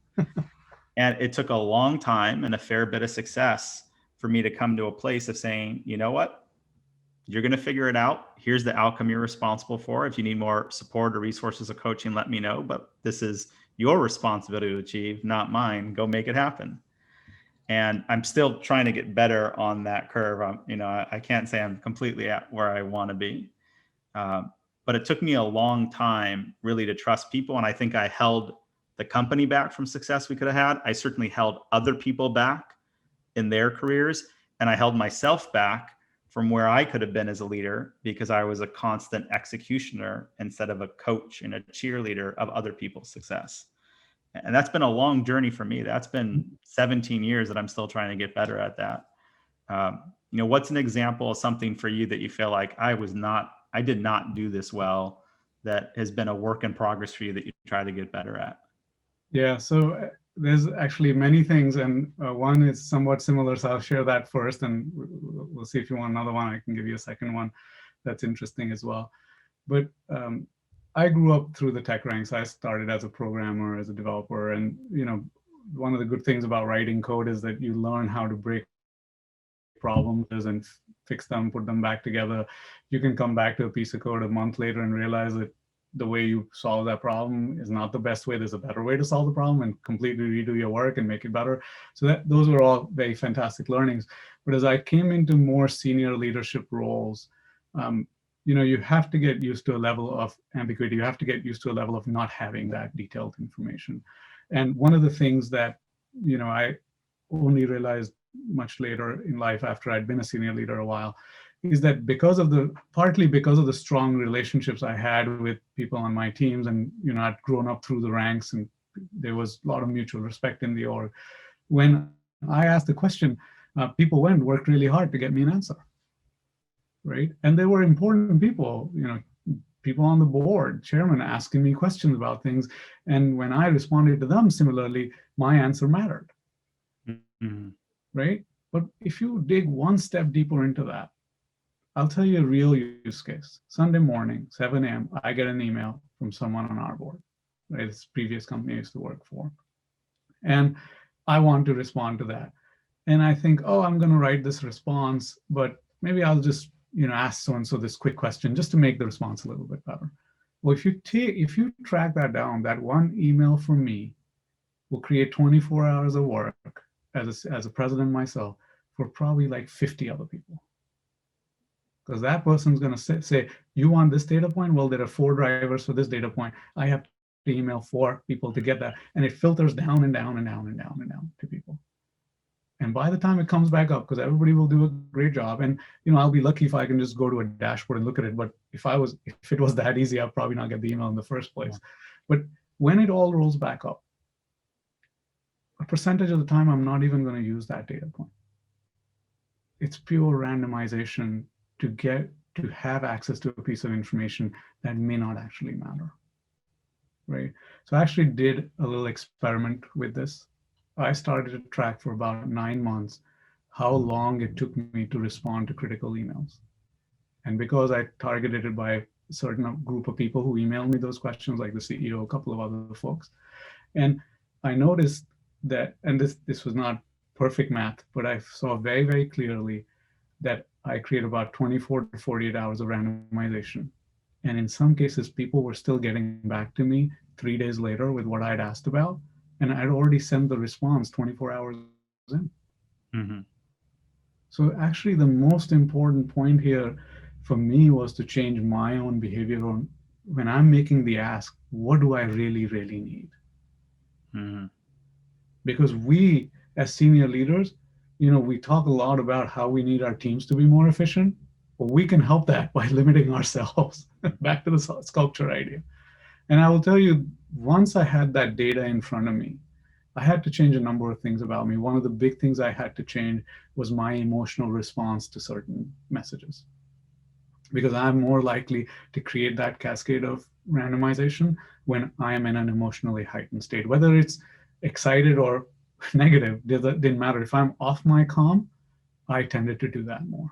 And it took a long time and a fair bit of success for me to come to a place of saying, you know what? You're going to figure it out. Here's the outcome you're responsible for. If you need more support or resources or coaching, let me know. But this is your responsibility to achieve, not mine. Go make it happen. And I'm still trying to get better on that curve. I can't say I'm completely at where I want to be. But it took me a long time really to trust people. And I think I held the company back from success we could have had. I certainly held other people back in their careers. And I held myself back from where I could have been as a leader because I was a constant executioner instead of a coach and a cheerleader of other people's success. And that's been a long journey for me. That's been 17 years that I'm still trying to get better at that. What's an example of something for you that you feel like I did not do this well, that has been a work in progress for you that you try to get better at? Yeah, so there's actually many things, and one is somewhat similar, so I'll share that first, and we'll see if you want another one. I can give you a second one that's interesting as well. But I grew up through the tech ranks. I started as a programmer, as a developer, and one of the good things about writing code is that you learn how to break problems and fix them, put them back together. You can come back to a piece of code a month later and realize that the way you solve that problem is not the best way. There's a better way to solve the problem, and completely redo your work and make it better. So those were all very fantastic learnings. But as I came into more senior leadership roles, you have to get used to a level of ambiguity. You have to get used to a level of not having that detailed information. And one of the things that I only realized much later in life, after I'd been a senior leader a while, is that partly because of the strong relationships I had with people on my teams, and I'd grown up through the ranks, and there was a lot of mutual respect in the org. When I asked the question, people worked really hard to get me an answer, right? And they were important people, people on the board, chairman asking me questions about things, and when I responded to them similarly, my answer mattered. Mm-hmm. Right? But if you dig one step deeper into that, I'll tell you a real use case. Sunday morning, 7 a.m., I get an email from someone on our board, right? It's the previous company I used to work for. And I want to respond to that. And I think, I'm going to write this response, but maybe I'll just ask so-and-so this quick question just to make the response a little bit better. Well, if you track that down, that one email from me will create 24 hours of work as a president myself for probably like 50 other people. Because that person's going to say, you want this data point? Well, there are 4 drivers for this data point. I have to email 4 people to get that. And it filters down and down and down and down and down to people. And by the time it comes back up, because everybody will do a great job, and I'll be lucky if I can just go to a dashboard and look at it. But if it was that easy, I'd probably not get the email in the first place. Yeah. But when it all rolls back up, a percentage of the time, I'm not even going to use that data point. It's pure randomization to have access to a piece of information that may not actually matter, right? So I actually did a little experiment with this. I started to track for about 9 months how long it took me to respond to critical emails. And because I targeted it by a certain group of people who emailed me those questions, like the CEO, a couple of other folks, and I noticed that, and this was not perfect math, but I saw very, very clearly that I create about 24 to 48 hours of randomization. And in some cases, people were still getting back to me 3 days later with what I'd asked about. And I'd already sent the response 24 hours in. Mm-hmm. So actually, the most important point here for me was to change my own behavior on when I'm making the ask, what do I really, really need? Mm-hmm. Because we, as senior leaders, we talk a lot about how we need our teams to be more efficient, but we can help that by limiting ourselves. Back to the sculpture idea. And I will tell you, once I had that data in front of me, I had to change a number of things about me. One of the big things I had to change was my emotional response to certain messages, because I'm more likely to create that cascade of randomization when I am in an emotionally heightened state, whether it's excited or negative, didn't matter. If I'm off my calm, I tended to do that more.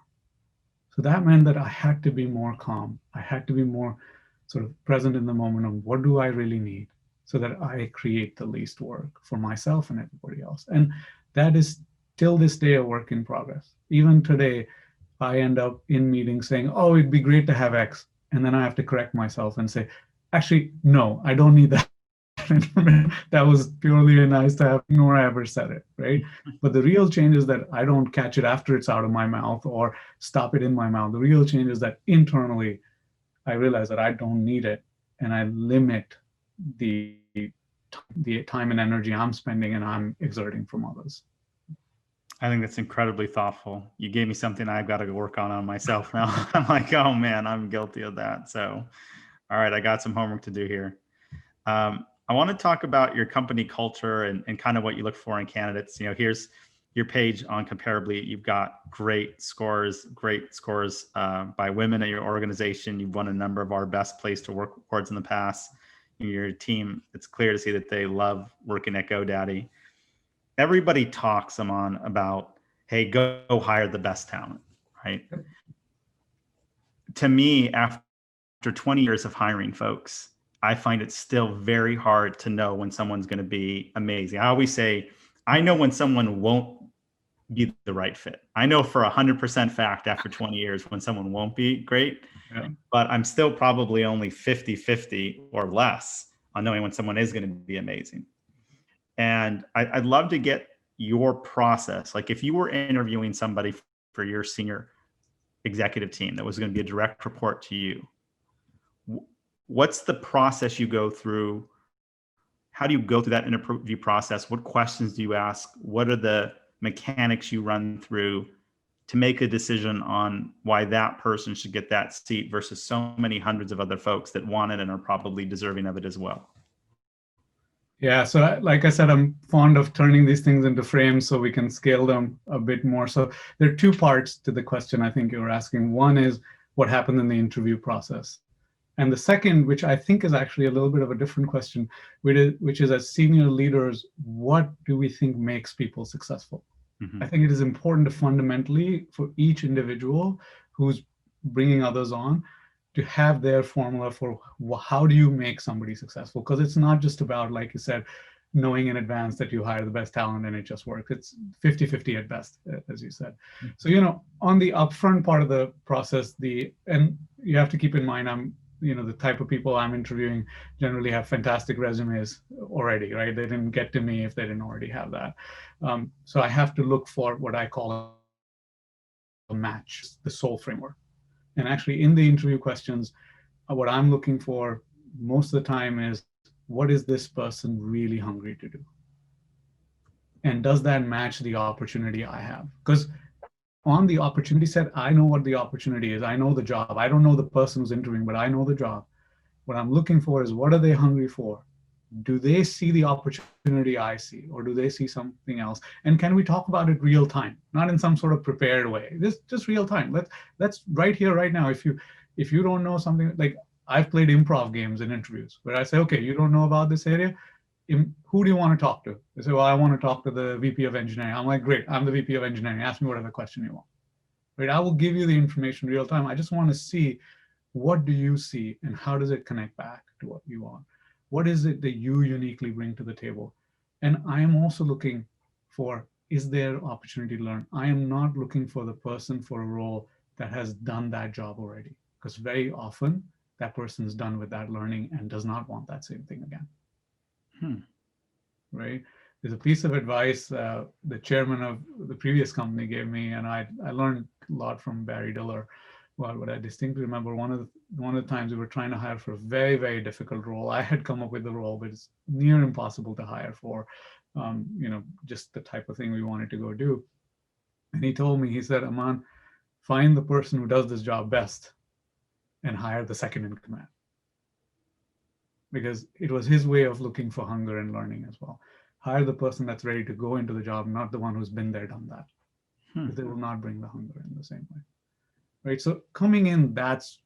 So that meant that I had to be more calm. I had to be more sort of present in the moment of what do I really need, so that I create the least work for myself and everybody else. And that is till this day a work in progress. Even today, I end up in meetings saying, oh, it'd be great to have X. And then I have to correct myself and say, actually, no, I don't need that. That was purely nice to have, nor I ever said it, right? But the real change is that I don't catch it after it's out of my mouth or stop it in my mouth. The real change is that internally, I realize that I don't need it, and I limit the time and energy I'm spending and I'm exerting from others. I think that's incredibly thoughtful. You gave me something I've got to work on myself now. I'm like, oh man, I'm guilty of that. So, all right, I got some homework to do here. I want to talk about your company culture and kind of what you look for in candidates. Here's your page on Comparably. You've got great scores by women at your organization. You've won a number of our best place to work awards in the past. Your team, it's clear to see that they love working at GoDaddy. Everybody talks, Aman, about, hey, go hire the best talent, right? To me, after 20 years of hiring folks, I find it still very hard to know when someone's going to be amazing. I always say, I know when someone won't be the right fit. I know for 100% fact after 20 years when someone won't be great, but I'm still probably only 50-50 or less on knowing when someone is going to be amazing. And I'd love to get your process. Like if you were interviewing somebody for your senior executive team that was going to be a direct report to you, what's the process you go through? How do you go through that interview process? What questions do you ask? What are the mechanics you run through to make a decision on why that person should get that seat versus so many hundreds of other folks that want it and are probably deserving of it as well? Yeah, so like I said, I'm fond of turning these things into frames so we can scale them a bit more. So there are 2 parts to the question I think you were asking. One is what happened in the interview process. And the second, which I think is actually a little bit of a different question, which is as senior leaders, what do we think makes people successful? Mm-hmm. I think it is important to fundamentally, for each individual who's bringing others on, to have their formula for how do you make somebody successful? Because it's not just about, like you said, knowing in advance that you hire the best talent and it just works. It's 50-50 at best, as you said. So, on the upfront part of the process, and you have to keep in mind, the type of people I'm interviewing generally have fantastic resumes already, right? They didn't get to me if they didn't already have that. So I have to look for what I call a match, the soul framework. And actually in the interview questions, what I'm looking for most of the time is, what is this person really hungry to do? And does that match the opportunity I have? Because on the opportunity set, I know what the opportunity is. I know the job. I don't know the person who's interviewing, but I know the job. What I'm looking for is, what are they hungry for? Do they see the opportunity I see, or do they see something else? And can we talk about it real time, not in some sort of prepared way? This just real time. Let's right here, right now. If you don't know something, like I've played improv games in interviews where I say, okay, you don't know about this area. Who do you want to talk to? They say, well, I want to talk to the VP of engineering. I'm like, great, I'm the VP of engineering. Ask me whatever question you want. Right? I will give you the information real time. I just want to see, what do you see and how does it connect back to what you want? What is it that you uniquely bring to the table? And I am also looking for, is there opportunity to learn? I am not looking for the person for a role that has done that job already, because very often that person's done with that learning and does not want that same thing again. Right? There's a piece of advice the chairman of the previous company gave me, and I learned a lot from Barry Diller. Well, what I distinctly remember, one of the times we were trying to hire for a very, very difficult role. I had come up with the role, but it's near impossible to hire for, just the type of thing we wanted to go do. And he told me, he said, Aman, find the person who does this job best and hire the second in command. Because it was his way of looking for hunger and learning as well. Hire the person that's ready to go into the job, not the one who's been there, done that. Because they will not bring the hunger in the same way. Right? So coming in, that's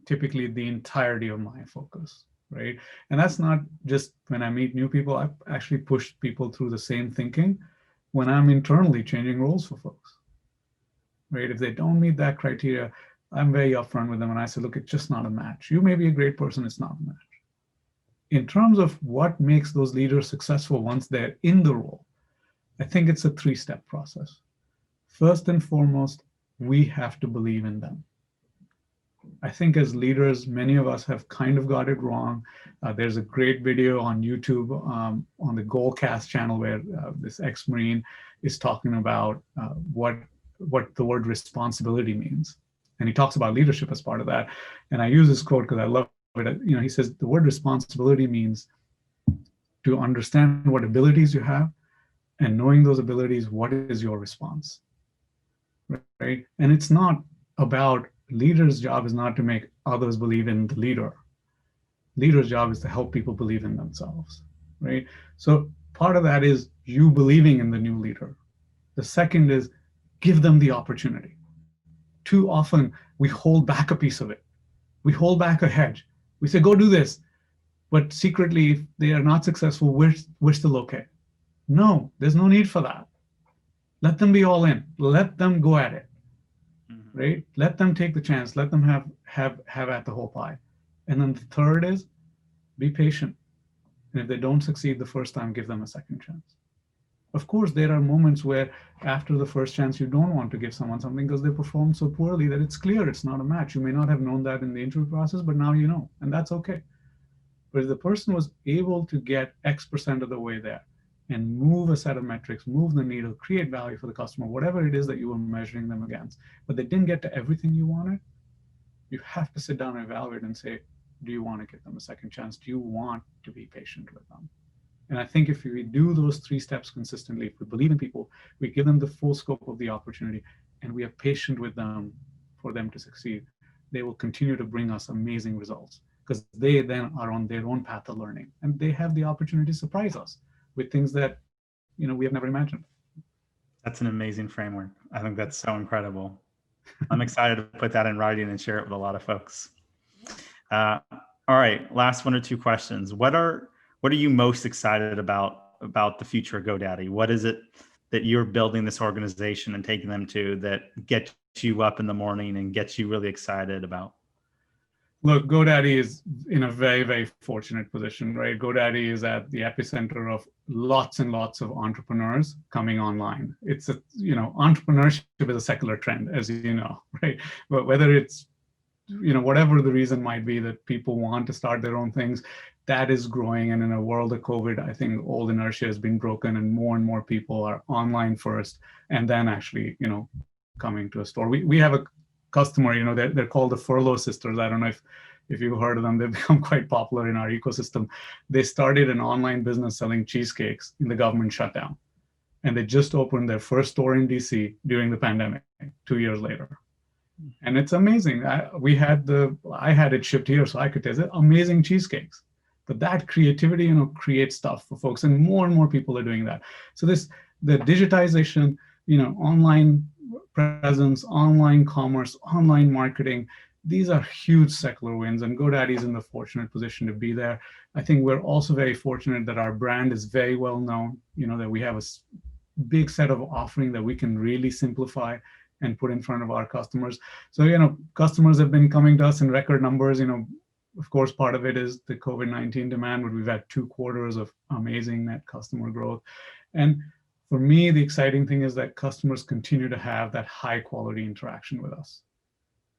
typically the entirety of my focus, right? And that's not just when I meet new people. I've actually pushed people through the same thinking when I'm internally changing roles for folks, right? If they don't meet that criteria, I'm very upfront with them and I say, look, it's just not a match. You may be a great person, it's not a match. In terms of what makes those leaders successful once they're in the role, I think it's a three-step process. First and foremost, we have to believe in them. I think as leaders, many of us have kind of got it wrong. There's a great video on YouTube on the Goalcast channel where this ex-Marine is talking about what the word responsibility means. And he talks about leadership as part of that. And I use this quote because I love it. He says, the word responsibility means to understand what abilities you have, and knowing those abilities, what is your response, right? And it's not about, leader's job is not to make others believe in the leader. Leader's job is to help people believe in themselves, right? So part of that is you believing in the new leader. The second is give them the opportunity. Too often we hold back a piece of it. We hold back a hedge. We say, go do this. But secretly, if they are not successful, we're still okay. No, there's no need for that. Let them be all in. Let them go at it, right? Let them take the chance. Let them have at the whole pie. And then the third is be patient. And if they don't succeed the first time, give them a second chance. Of course, there are moments where after the first chance, you don't want to give someone something because they perform so poorly that it's clear it's not a match. You may not have known that in the interview process, but now you know, and that's okay. But if the person was able to get X% of the way there and move a set of metrics, move the needle, create value for the customer, whatever it is that you were measuring them against, but they didn't get to everything you wanted, you have to sit down and evaluate and say, do you want to give them a second chance? Do you want to be patient with them? And I think if we do those three steps consistently, if we believe in people, we give them the full scope of the opportunity, and we are patient with them for them to succeed, they will continue to bring us amazing results because they then are on their own path of learning and they have the opportunity to surprise us with things that we have never imagined. That's an amazing framework. I think that's so incredible. I'm excited to put that in writing and share it with a lot of folks. All right, last one or two questions. What are you most excited about the future of GoDaddy? What is it that you're building this organization and taking them to that gets you up in the morning and gets you really excited about? Look, GoDaddy is in a very, very fortunate position, right? GoDaddy is at the epicenter of lots and lots of entrepreneurs coming online. It's a, entrepreneurship is a secular trend, as you know, right? But whether it's, whatever the reason might be that people want to start their own things, that is growing. And in a world of COVID, I think old inertia has been broken and more people are online first and then actually, coming to a store. We have a customer, they're called the Furlough Sisters. I don't know if you've heard of them. They've become quite popular in our ecosystem. They started an online business selling cheesecakes in the government shutdown. And they just opened their first store in DC during the pandemic 2 years later. And it's amazing. I had it shipped here so I could taste it. Amazing cheesecakes. But that creativity, creates stuff for folks, and more people are doing that. So the digitization, online presence, online commerce, online marketing, these are huge secular wins, and GoDaddy is in the fortunate position to be there. I think we're also very fortunate that our brand is very well known, that we have a big set of offering that we can really simplify and put in front of our customers. So, customers have been coming to us in record numbers. Of course, part of it is the COVID-19 demand, but we've had 2 quarters of amazing net customer growth. And for me, the exciting thing is that customers continue to have that high quality interaction with us,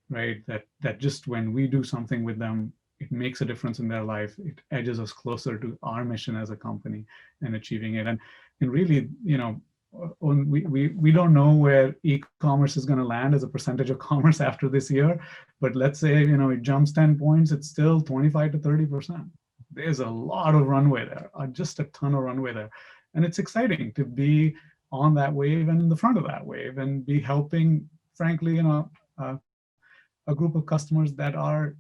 right? That just when we do something with them, it makes a difference in their life. It edges us closer to our mission as a company and achieving it. And really, we don't know where e-commerce is going to land as a percentage of commerce after this year, but let's say it jumps 10 points, it's still 25 to 30%. There's a lot of runway there, just a ton of runway there, and it's exciting to be on that wave and in the front of that wave and be helping, frankly, a group of customers that are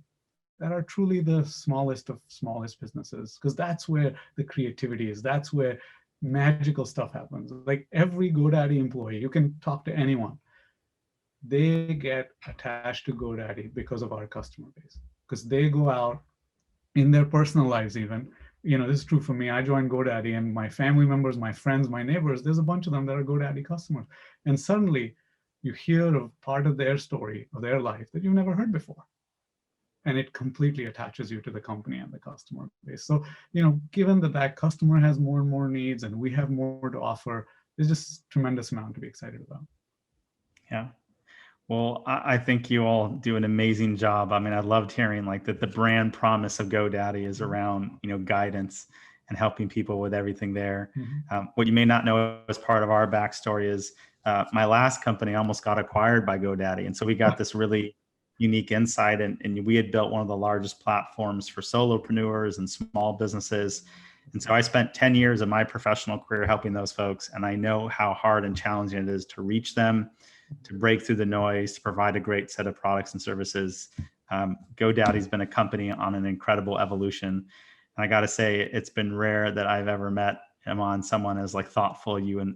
truly the smallest of smallest businesses, because that's where the creativity is. That's where magical stuff happens. Like every GoDaddy employee, you can talk to anyone, they get attached to GoDaddy because of our customer base, because they go out in their personal lives even. This is true for me. I joined GoDaddy and my family members, my friends, my neighbors, there's a bunch of them that are GoDaddy customers. And suddenly you hear of part of their story, of their life that you've never heard before. And it completely attaches you to the company and the customer base. So, given that customer has more and more needs and we have more to offer, there's just a tremendous amount to be excited about. Yeah. Well, I think you all do an amazing job. I mean, I loved hearing like that the brand promise of GoDaddy is around, guidance and helping people with everything there. What you may not know as part of our backstory is my last company almost got acquired by GoDaddy. And so we got this really unique insight, and we had built one of the largest platforms for solopreneurs and small businesses. And so I spent 10 years of my professional career helping those folks. And I know how hard and challenging it is to reach them, to break through the noise, to provide a great set of products and services. GoDaddy's been a company on an incredible evolution. And I got to say, it's been rare that I've ever met Aman, someone as like thoughtful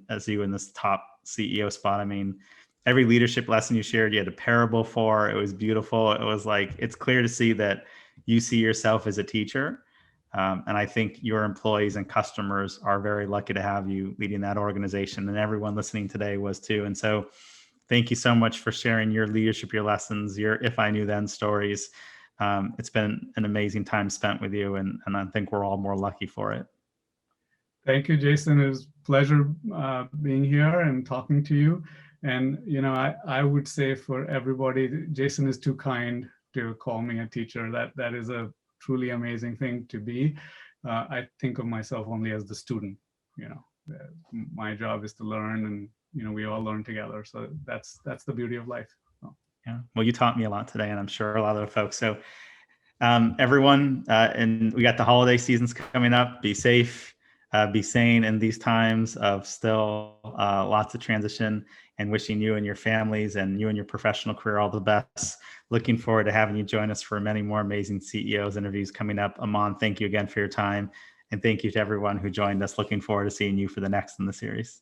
as you in this top CEO spot. I mean, every leadership lesson you shared, you had a parable for. It was beautiful. It was like, it's clear to see that you see yourself as a teacher. And I think your employees and customers are very lucky to have you leading that organization, and everyone listening today was too. And so thank you so much for sharing your leadership, your lessons, your If I Knew Then stories. It's been an amazing time spent with you, and I think we're all more lucky for it. Thank you, Jason. It was a pleasure being here and talking to you. And, I would say for everybody, Jason is too kind to call me a teacher. That is a truly amazing thing to be. I think of myself only as the student. My job is to learn, and we all learn together. So that's the beauty of life. So. Yeah. Well, you taught me a lot today, and I'm sure a lot of the folks. So everyone, and we got the holiday seasons coming up. Be safe, be sane in these times of still lots of transition, and wishing you and your families and you and your professional career all the best. Looking forward to having you join us for many more amazing CEOs interviews coming up. Aman, thank you again for your time. And thank you to everyone who joined us. Looking forward to seeing you for the next in the series.